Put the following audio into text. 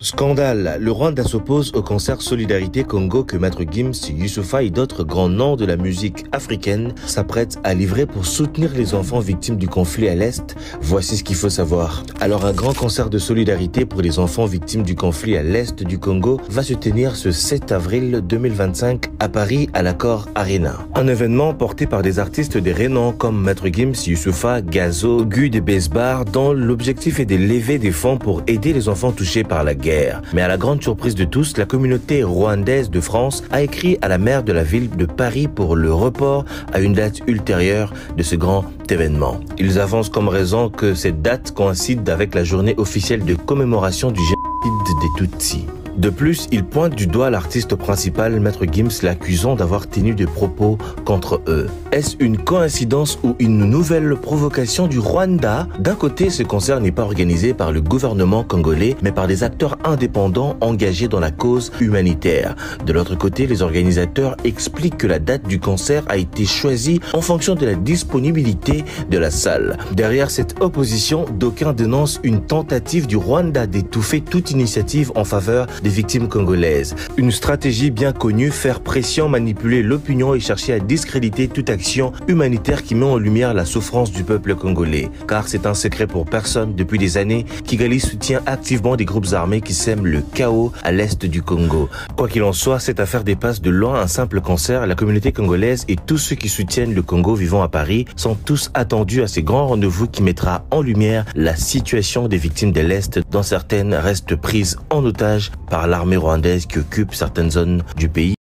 Scandale, le Rwanda s'oppose au concert Solidarité Congo que Maître Gims, Youssoupha et d'autres grands noms de la musique africaine s'apprêtent à livrer pour soutenir les enfants victimes du conflit à l'Est. Voici ce qu'il faut savoir. Alors un grand concert de solidarité pour les enfants victimes du conflit à l'Est du Congo va se tenir ce 7 avril 2025 à Paris à l'Accor Arena. Un événement porté par des artistes des renom comme Maître Gims, Youssoupha, Gazo, Gud et Besbar dont l'objectif est de lever des fonds pour aider les enfants touchés par la guerre. Mais à la grande surprise de tous, la communauté rwandaise de France a écrit à la maire de la ville de Paris pour le report à une date ultérieure de ce grand événement. Ils avancent comme raison que cette date coïncide avec la journée officielle de commémoration du génocide des Tutsis. De plus, il pointe du doigt l'artiste principal, Maître Gims, l'accusant d'avoir tenu des propos contre eux. Est-ce une coïncidence ou une nouvelle provocation du Rwanda? D'un côté, ce concert n'est pas organisé par le gouvernement congolais, mais par des acteurs indépendants engagés dans la cause humanitaire. De l'autre côté, les organisateurs expliquent que la date du concert a été choisie en fonction de la disponibilité de la salle. Derrière cette opposition, d'aucuns dénoncent une tentative du Rwanda d'étouffer toute initiative en faveur des victimes congolaises. Une stratégie bien connue, faire pression, manipuler l'opinion et chercher à discréditer toute action humanitaire qui met en lumière la souffrance du peuple congolais. Car c'est un secret pour personne, depuis des années, Kigali soutient activement des groupes armés qui sèment le chaos à l'est du Congo. Quoi qu'il en soit, cette affaire dépasse de loin un simple concert. La communauté congolaise et tous ceux qui soutiennent le Congo vivant à Paris sont tous attendus à ces grands rendez-vous qui mettra en lumière la situation des victimes de l'Est, dont certaines restent prises en otage par l'armée rwandaise qui occupe certaines zones du pays.